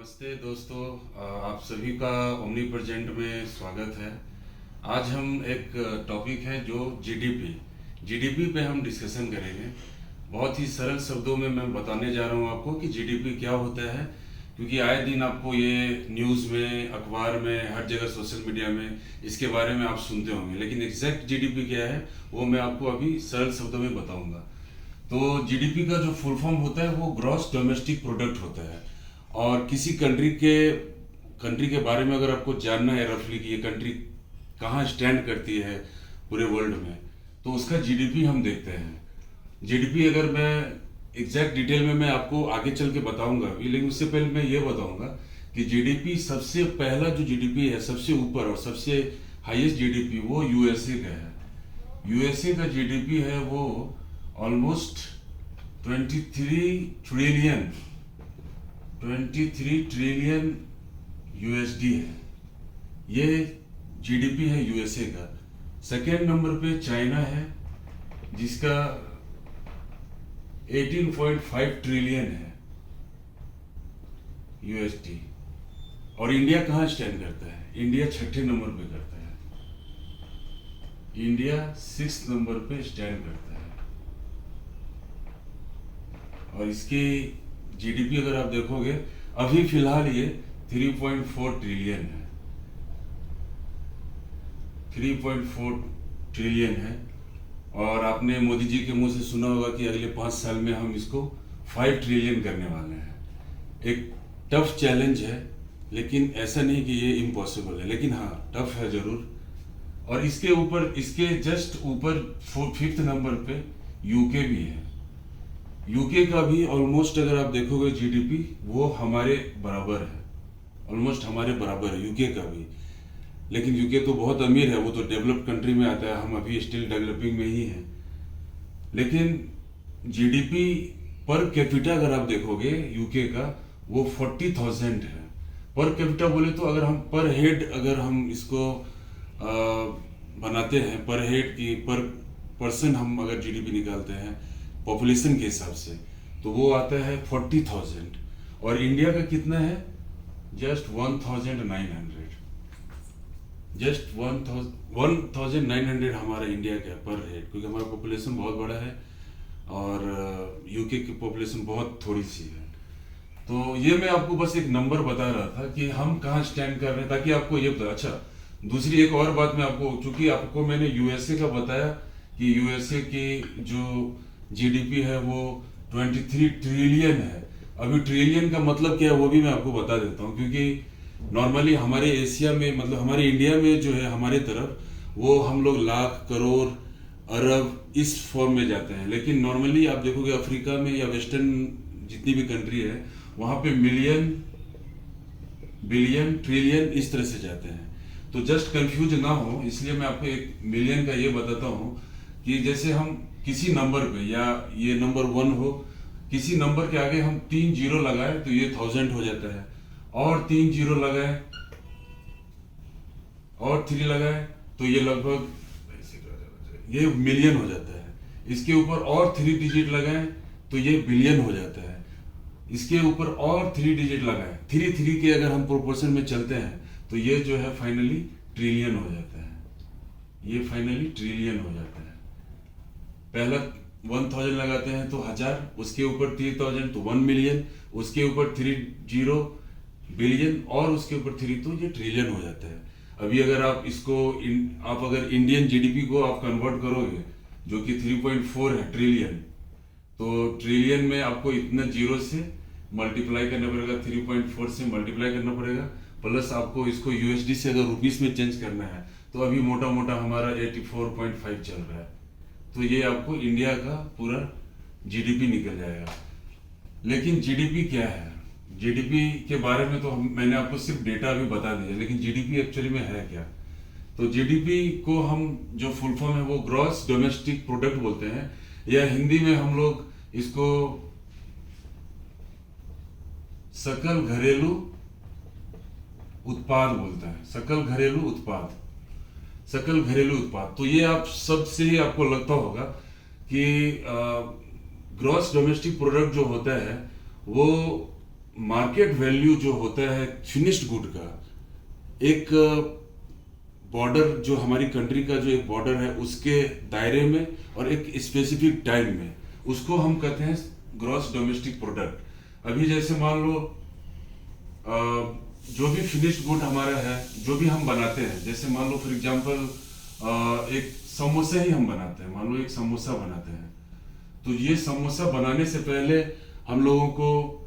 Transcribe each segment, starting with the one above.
नमस्ते दोस्तों, आप सभी का ओमनी प्रेजेंट में स्वागत है। आज हम एक टॉपिक है जो जीडीपी पे हम डिस्कशन करेंगे। बहुत ही सरल शब्दों में मैं बताने जा रहा हूँ आपको कि जीडीपी क्या होता है, क्योंकि आए दिन आपको ये न्यूज़ में, अखबार में, हर जगह सोशल मीडिया में इसके बारे में आप सुनते होंगे, लेकिन एग्जैक्ट जीडीपी क्या है वो मैं आपको अभी सरल शब्दों में बताऊंगा। तो जीडीपी का जो फुल फॉर्म होता है वो ग्रॉस डोमेस्टिक प्रोडक्ट होता है। और किसी कंट्री के बारे में अगर आपको जानना है रफली कि ये कंट्री कहाँ स्टैंड करती है पूरे वर्ल्ड में, तो उसका जीडीपी हम देखते हैं। जीडीपी अगर मैं एग्जैक्ट डिटेल में मैं आपको आगे चल के बताऊंगा अभी, लेकिन उससे पहले मैं ये बताऊंगा कि जीडीपी सबसे पहला जो जीडीपी है सबसे ऊपर और सबसे हाईएस्ट जीडीपी वो यूएसए का है। यूएसए का जीडीपी है वो ऑलमोस्ट 23 ट्रिलियन यूएसडी है। ये जीडीपी है यूएसए का। सेकेंड नंबर पे चाइना है जिसका 18.5 ट्रिलियन है यूएसडी। और इंडिया कहाँ स्टैंड करता है? इंडिया छठे नंबर पे करता है। इंडिया 6 नंबर पे स्टैंड करता है। और इसकी जीडीपी अगर आप देखोगे अभी फिलहाल ये 3.4 ट्रिलियन है। 3.4 ट्रिलियन है। और आपने मोदी जी के मुंह से सुना होगा कि अगले 5 साल में हम इसको 5 ट्रिलियन करने वाले हैं। एक टफ चैलेंज है, लेकिन ऐसा नहीं कि ये इम्पॉसिबल है, लेकिन हाँ टफ है जरूर। और इसके ऊपर, इसके जस्ट ऊपर 5th नंबर पे यूके भी है। यूके का भी ऑलमोस्ट अगर आप देखोगे जीडीपी वो हमारे बराबर है, ऑलमोस्ट हमारे बराबर है यूके का भी। लेकिन यूके तो बहुत अमीर है, वो तो डेवलप्ड कंट्री में आता है, हम अभी स्टिल डेवलपिंग में ही हैं। लेकिन जीडीपी पर कैपिटा अगर आप देखोगे यूके का वो 40,000 है। पर कैपिटा बोले तो अगर हम पर हेड अगर हम इसको बनाते हैं, पर हेड की पर पर्सन हम अगर जीडीपी निकालते हैं पॉपुलेशन के हिसाब से, तो वो आता है 40,000। और इंडिया का कितना है? जस्ट 1900। जस्ट 1900 हमारा इंडिया का पर हेड, क्योंकि हमारा पॉपुलेशन बहुत बड़ा है और यूके की पॉपुलेशन बहुत थोड़ी सी है। तो ये मैं आपको बस एक नंबर बता रहा था कि हम कहाँ स्टैंड कर रहे हैं, ताकि आपको ये पता। अच्छा, दूसरी एक और बात मैं आपको, चूंकि आपको मैंने यूएसए का बताया कि यूएसए की जो जीडीपी है वो 23 ट्रिलियन है। अभी ट्रिलियन का मतलब क्या है वो भी मैं आपको बता देता हूँ, क्योंकि नॉर्मली हमारे एशिया में, मतलब हमारे इंडिया में जो है हमारे तरफ वो हम लोग लाख, करोड़, अरब इस फॉर्म में जाते हैं। लेकिन नॉर्मली आप देखोगे अफ्रीका में या वेस्टर्न जितनी भी कंट्री है वहां पे मिलियन, बिलियन, ट्रिलियन इस तरह से जाते हैं। तो जस्ट कंफ्यूज ना हो इसलिए मैं आपको एक मिलियन का ये बताता हूँ कि जैसे हम किसी नंबर पे, या ये नंबर 1 हो, किसी नंबर के आगे हम 3 जीरो लगाए तो ये 1000 हो जाता है, और 3 जीरो लगाए और 3 लगाए तो ये लगभग ये मिलियन हो जाता है। इसके ऊपर और 3 डिजिट लगाए तो ये बिलियन हो जाता है। इसके ऊपर और 3 डिजिट लगाए, 3 के अगर हम प्रोपोर्शन में चलते हैं तो ये जो है फाइनली ट्रिलियन हो जाता है। ये फाइनली ट्रिलियन हो जाता है। पहला 1000 लगाते हैं तो 1000, उसके ऊपर 3000 तो 1 मिलियन, उसके ऊपर 3 जीरो बिलियन, और उसके ऊपर 3 तो ये ट्रिलियन हो जाता है। अभी अगर आप इसको आप अगर इंडियन जीडीपी को आप कन्वर्ट करोगे जो कि 3.4 है ट्रिलियन, तो ट्रिलियन में आपको इतना जीरो से मल्टीप्लाई करना पड़ेगा, 3.4 से मल्टीप्लाई करना पड़ेगा, प्लस आपको इसको यूएसडी से अगर रुपीस में चेंज करना है तो अभी मोटा मोटा हमारा 84.5 चल रहा है। तो ये आपको इंडिया का पूरा जीडीपी निकल जाएगा। लेकिन जीडीपी क्या है? जीडीपी के बारे में तो मैंने आपको सिर्फ डेटा अभी बता दिया, लेकिन जीडीपी एक्चुअली में है क्या? तो जीडीपी को हम जो फुल फॉर्म है वो ग्रॉस डोमेस्टिक प्रोडक्ट बोलते हैं, या हिंदी में हम लोग इसको सकल घरेलू उत्पाद बोलते हैं। सकल घरेलू उत्पाद, सकल घरेलू उत्पाद। तो ये आप सबसे ही आपको लगता होगा कि ग्रॉस डोमेस्टिक प्रोडक्ट जो होता है वो मार्केट वैल्यू जो होता है फिनिश्ड गुड का, एक बॉर्डर जो हमारी कंट्री का जो एक बॉर्डर है उसके दायरे में और एक स्पेसिफिक टाइम में, उसको हम कहते हैं ग्रॉस डोमेस्टिक प्रोडक्ट। अभी जैसे मान लो जो भी फिनिश्ड गुड हमारा है, जो भी हम बनाते हैं, जैसे मान लो फॉर एग्जांपल एक समोसा ही हम बनाते हैं, मान लो एक समोसा बनाते हैं, तो ये समोसा बनाने से पहले हम लोगों को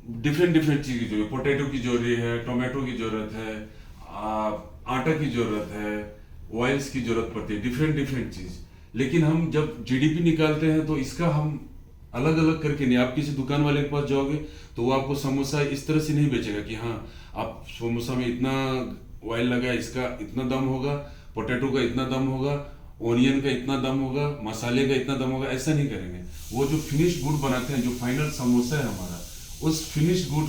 डिफरेंट चीज की जरूरत, पोटैटो की जरूरत है, टोमेटो की जरूरत है, आटा की जरूरत है, ऑयल्स की जरूरत पड़ती है, डिफरेंट चीज। लेकिन हम जब जीडीपी निकालते हैं तो इसका हम अलग अलग करके नहीं, आप किसी दुकान वाले के पास जाओगे तो वो आपको समोसा इस तरह से नहीं बेचेगा कि हाँ आप समोसा में इतना ऑयल लगा, इसका इतना दाम होगा, पोटैटो का इतना दाम होगा, ओनियन का इतना दाम होगा, मसाले का इतना दाम होगा, ऐसा नहीं करेंगे। वो जो फिनिश्ड गुड बनाते हैं, जो फाइनल समोसा है हमारा, उस फिनिश्ड गुड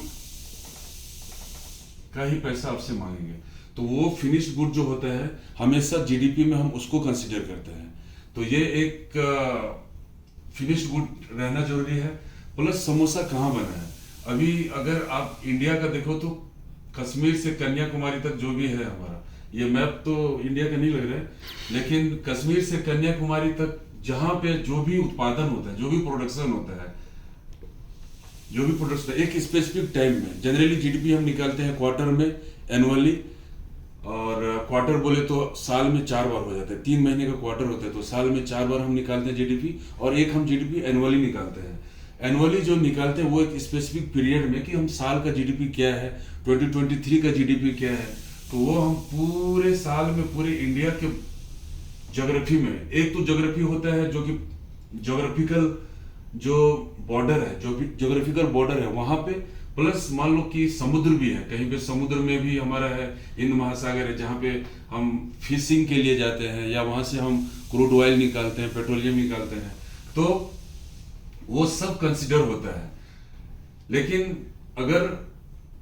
का ही पैसा आपसे मांगेंगे। तो वो फिनिश्ड गुड जो होता है हमेशा जीडीपी में हम उसको कंसीडर करते हैं। तो ये एक फिनिश्ड गुड रहना जरूरी है। प्लस समोसा कहाँ बना है, अभी अगर आप इंडिया का देखो तो कश्मीर से कन्याकुमारी तक जो भी है हमारा, ये मैप तो इंडिया का नहीं लग रहा है, लेकिन कश्मीर से कन्याकुमारी तक जहां पे जो भी उत्पादन होता है, जो भी प्रोडक्शन होता है, एक स्पेसिफिक टाइम में, जनरली जीडीपी हम निकालते हैं क्वार्टर में, एनुअली, और क्वार्टर बोले तो साल में 4 बार हो जाता है, 3 महीने का क्वार्टर होता है, तो साल में 4 बार हम निकालते हैं जीडीपी, और एक हम जीडीपी एनुअली निकालते हैं। एनुअली जो निकालते हैं वो एक स्पेसिफिक पीरियड में कि हम साल का जीडीपी क्या है, 2023 का जीडीपी क्या है, तो वो हम पूरे साल में पूरे इंडिया के ज्योग्राफी में, एक तो ज्योग्राफी होता है जो कि ज्योग्राफिकल जो बॉर्डर है, जो भी ज्योग्राफिकल बॉर्डर है वहां पे, प्लस मान लो कि समुद्र भी है, कहीं पे समुद्र में भी हमारा है, हिंद महासागर है, जहाँ पे हम फिशिंग के लिए जाते हैं, या वहां से हम क्रूड ऑयल निकालते हैं, पेट्रोलियम निकालते हैं, तो वो सब कंसिडर होता है। लेकिन अगर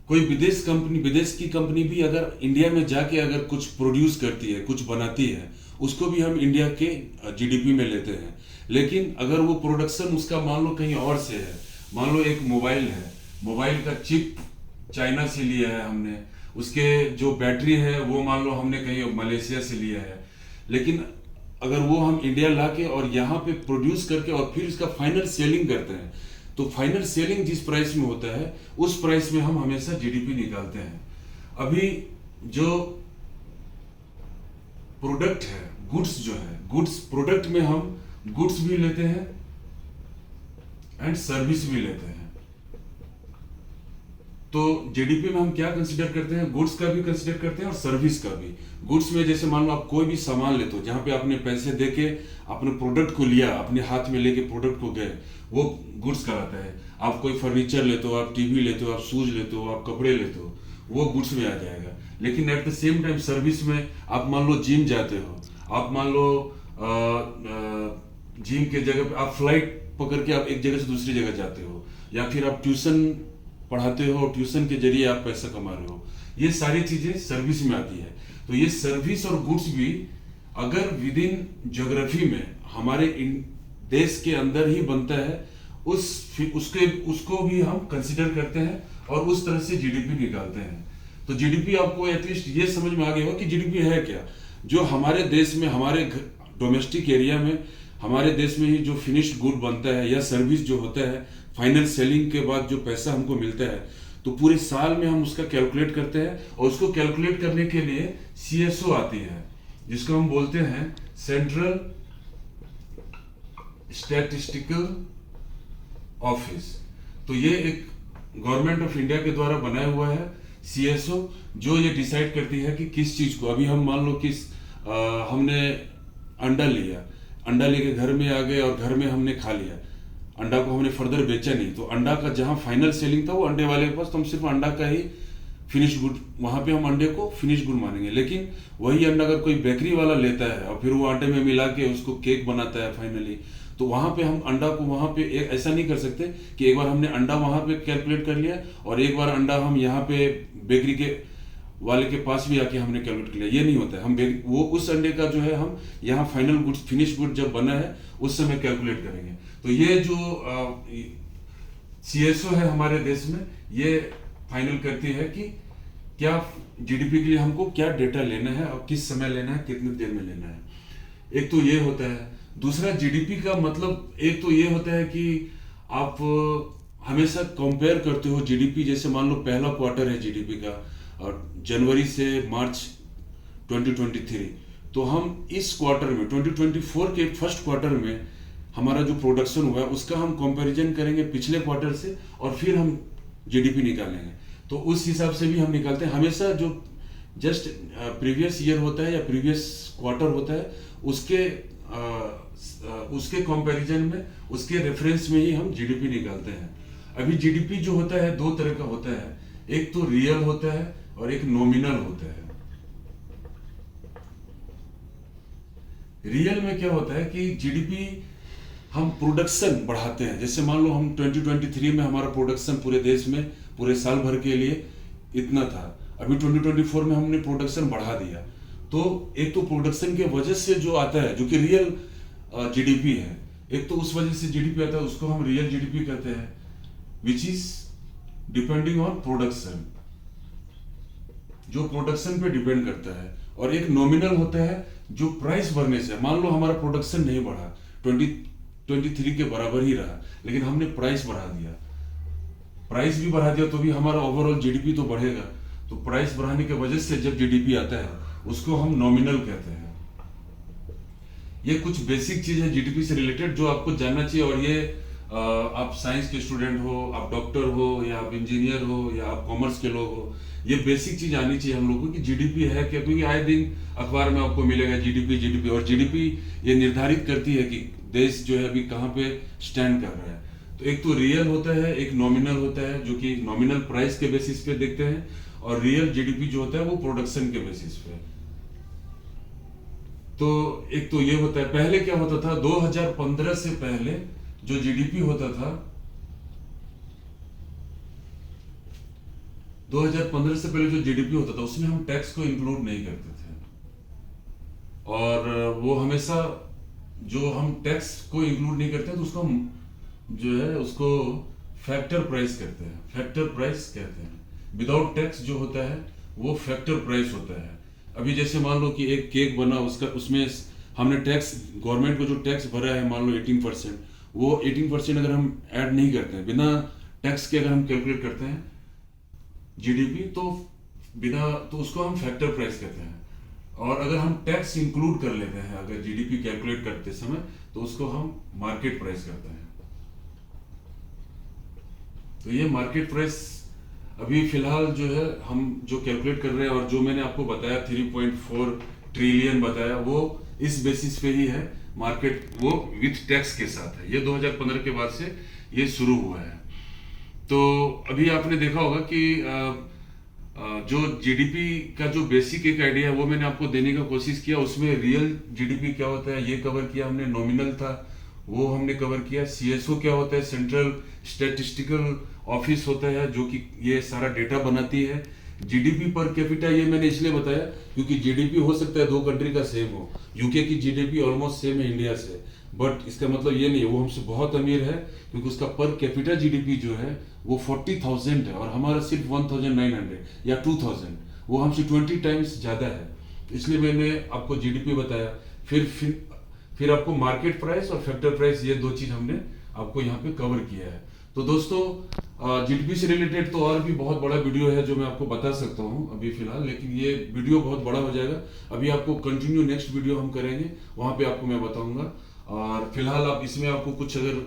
कोई विदेश की कंपनी भी अगर इंडिया में जाके अगर कुछ प्रोड्यूस करती है, कुछ बनाती है, उसको भी हम इंडिया के जीडीपी में लेते हैं। लेकिन अगर वो प्रोडक्शन उसका मान लो कहीं और से है, मान लो एक मोबाइल है, मोबाइल का चिप चाइना से लिया है हमने, उसके जो बैटरी है वो मान लो हमने कहीं मलेशिया से लिया है, लेकिन अगर वो हम इंडिया लाके और यहाँ पे प्रोड्यूस करके और फिर इसका फाइनल सेलिंग करते हैं, तो फाइनल सेलिंग जिस प्राइस में होता है उस प्राइस में हम हमेशा जीडीपी निकालते हैं। अभी जो प्रोडक्ट है, गुड्स जो है, गुड्स प्रोडक्ट में हम गुड्स भी लेते हैं एंड सर्विस भी लेते हैं। तो जीडीपी में हम क्या कंसीडर करते हैं, गुड्स का भी कंसीडर करते हैं और सर्विस का भी। गुड्स में जैसे मान लो आप कोई भी सामान लेते हो, जहां पे आपने पैसे देके अपने प्रोडक्ट को लिया, अपने हाथ में लेके प्रोडक्ट को गए, वो गुड्स कहलाता है। आप कोई फर्नीचर लेते हो, आप टीवी लेते हो, आप शूज लेते हो, आप कपड़े लेते हो, वो गुड्स में आ जाएगा। लेकिन at the same time service में आप मान लो जिम जाते हो, आप मान लो जिम के जगह पे आप फ्लाइट पकड़ के आप एक जगह से दूसरी जगह जाते हो, या फिर आप ट्यूशन पढ़ाते हो, ट्यूशन के जरिए आप पैसा कमा रहे हो, ये सारी चीजें सर्विस में आती है। तो ये सर्विस और गुड्स भी अगर विद इन ज्योग्राफी में हमारे देश के अंदर ही बनता है, उसको भी हम कंसिडर करते हैं और उस तरह से जीडीपी निकालते हैं। तो जीडीपी आपको एटलीस्ट ये समझ में आ गया होगा कि जीडीपी है क्या। जो हमारे देश में, हमारे डोमेस्टिक एरिया में, हमारे देश में ही जो फिनिश्ड गुड बनता है या सर्विस जो होता है, फाइनल सेलिंग के बाद जो पैसा हमको मिलता है, तो पूरे साल में हम उसका कैलकुलेट करते हैं। और उसको कैलकुलेट करने के लिए सीएसओ आती है, जिसको हम बोलते हैं सेंट्रल स्टैटिस्टिकल ऑफिस। तो ये एक गवर्नमेंट ऑफ इंडिया के द्वारा बनाया हुआ है सीएसओ, जो ये डिसाइड करती है कि किस चीज को, अभी हम मान लो कि हमने अंडा लिया, अंडा लेके घर में आ गए और घर में हमने खा लिया, अंडा को हमने फर्दर बेचा नहीं, तो अंडा का जहां फाइनल सेलिंग था वो अंडे वाले के पास, तो हम सिर्फ अंडा का ही फिनिश गुड, वहां पे हम अंडे को फिनिश गुड मानेंगे। लेकिन वही अंडा अगर कोई बेकरी वाला लेता है और फिर वो आटे में मिला के उसको केक बनाता है फाइनली, तो वहां पे हम अंडा को वहां पे ऐसा नहीं कर सकते कि एक बार हमने अंडा वहां पे कैलकुलेट कर लिया और एक बार अंडा हम यहाँ पे बेकरी के वाले के पास भी आके हमने कैलकुलेट कर लिया, ये नहीं होता है। हम वो उस अंडे का जो है हम यहाँ फाइनल गुड, फिनिश गुड जब बना है उस समय कैलकुलेट करेंगे। तो ये जो सीएसओ है हमारे देश में, ये फाइनल करती है कि क्या जीडीपी के लिए हमको क्या डेटा लेना है और किस समय लेना है, कितनी देर में लेना है। एक तो ये होता है। दूसरा, जीडीपी का मतलब एक तो ये होता है कि आप हमेशा कंपेयर करते हो जीडीपी। जैसे मान लो पहला क्वार्टर है जीडीपी का और जनवरी से मार्च 2023, तो हम इस क्वार्टर में 2024 के फर्स्ट क्वार्टर में हमारा जो प्रोडक्शन हुआ है उसका हम कंपैरिजन करेंगे पिछले क्वार्टर से और फिर हम जीडीपी निकालेंगे। तो उस हिसाब से भी हम निकालते हैं। हमेशा जो जस्ट प्रीवियस ईयर होता है या प्रीवियस क्वार्टर होता है उसके कंपैरिजन में, उसके रेफरेंस में ही हम जीडीपी निकालते हैं। अभी जीडीपी जो होता है दो तरह का होता है, एक तो रियल होता है और एक नॉमिनल होता है। रियल में क्या होता है कि जीडीपी हम प्रोडक्शन बढ़ाते हैं। जैसे मान लो हम 2023 में हमारा प्रोडक्शन पूरे देश में पूरे साल भर के लिए इतना था, अभी 2024 में हमने प्रोडक्शन बढ़ा दिया। तो एक तो प्रोडक्शन के वजह से जो आता है जो कि रियल जीडीपी है, एक तो उस वजह से जीडीपी आता है, उसको हम रियल जीडीपी कहते हैं, which is depending on production, जो प्रोडक्शन पे डिपेंड करता है। और एक नॉमिनल होता है जो प्राइस बढ़ने से, मान लो हमारा प्रोडक्शन नहीं बढ़ा, 2023 के बराबर ही रहा, लेकिन हमने प्राइस बढ़ा दिया, प्राइस भी बढ़ा दिया तो भी हमारा ओवरऑल जीडीपी तो बढ़ेगा। तो प्राइस बढ़ाने की वजह से जब जीडीपी आता है उसको हम नॉमिनल कहते हैं। ये कुछ बेसिक चीज है जीडीपी से रिलेटेड जो आपको जानना चाहिए। और ये आप साइंस के स्टूडेंट हो, आप डॉक्टर हो, या आप इंजीनियर हो, या आप कॉमर्स के लोग हो, ये बेसिक चीज आनी चाहिए हम लोगों को कि जीडीपी है क्या। क्योंकि आए दिन अखबार में आपको मिलेगा जीडीपी जीडीपी, और जीडीपी ये निर्धारित करती है कि देश जो है अभी कहाँ पे स्टैंड कर रहा है। तो एक तो रियल होता है, एक नॉमिनल होता है, जो कि नॉमिनल प्राइस के बेसिस पे देखते हैं, और रियल जीडीपी जो होता है वो प्रोडक्शन के बेसिस पे। तो एक तो ये होता है। पहले क्या होता था, 2015 से पहले जो जीडीपी होता था, 2015 से पहले जो जीडीपी होता था उसमें हम टैक्स को इंक्लूड नहीं करते थे। और वो हमेशा जो हम टैक्स को इंक्लूड नहीं करते तो उसको हम जो है उसको फैक्टर प्राइस कहते हैं, फैक्टर प्राइस कहते हैं। विदाउट टैक्स जो होता है वो फैक्टर प्राइस होता है। अभी जैसे मान लो कि एक केक बना, उसमें हमने टैक्स, गवर्नमेंट को जो टैक्स भरा है मान लो 18%, वो 18% अगर हम ऐड नहीं करते हैं, बिना टैक्स के अगर हम कैलकुलेट करते हैं जीडीपी, तो उसको हम फैक्टर प्राइस कहते हैं। और अगर हम टैक्स इंक्लूड कर लेते हैं अगर जीडीपी कैलकुलेट करते समय, तो उसको हम मार्केट प्राइस कहते हैं। तो ये मार्केट प्राइस अभी फिलहाल जो है हम जो कैलकुलेट कर रहे हैं, और जो मैंने आपको बताया 3.4 ट्रिलियन बताया, वो इस बेसिस पे ही है। मार्केट वो विथ टैक्स के साथ है। ये 2015 के बाद से ये शुरू हुआ है। तो अभी आपने देखा होगा कि जो जीडीपी का जो बेसिक एक आइडिया है वो मैंने आपको देने का कोशिश किया। उसमें रियल जीडीपी क्या होता है ये कवर किया हमने, नॉमिनल था वो हमने कवर किया, सीएसओ क्या होता है, सेंट्रल स्टैटिस्टिकल ऑफिस होता है जो कि ये सारा डेटा बनाती है। जीडीपी पर कैपिटा ये मैंने इसलिए बताया क्योंकि जीडीपी हो सकता है दो कंट्री का सेम हो। यूके की जीडीपी ऑलमोस्ट सेम है इंडिया से, बट इसका मतलब ये नहीं है वो हमसे बहुत अमीर है, क्योंकि उसका पर कैपिटा जीडीपी जो है वो 40,000 है और हमारा सिर्फ 1,900 या 2,000, वो हमसे 20 टाइम्स ज्यादा है। इसलिए मैंने आपको जीडीपी बताया। फिर आपको मार्केट प्राइस और फैक्टर प्राइस, ये दो चीज हमने आपको यहाँ पे कवर किया है। तो दोस्तों जीडीपी से रिलेटेड तो और भी बहुत बड़ा वीडियो है जो मैं आपको बता सकता हूँ अभी फिलहाल, लेकिन ये वीडियो बहुत बड़ा हो जाएगा। अभी आपको कंटिन्यू नेक्स्ट वीडियो हम करेंगे, वहां पे आपको मैं बताऊंगा। और फिलहाल आप इसमें आपको कुछ अगर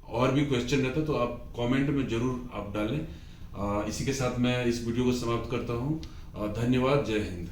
और भी क्वेश्चन रहता तो आप कमेंट में जरूर आप डालें। इसी के साथ मैं इस वीडियो को समाप्त करता हूँ। धन्यवाद। जय हिंद।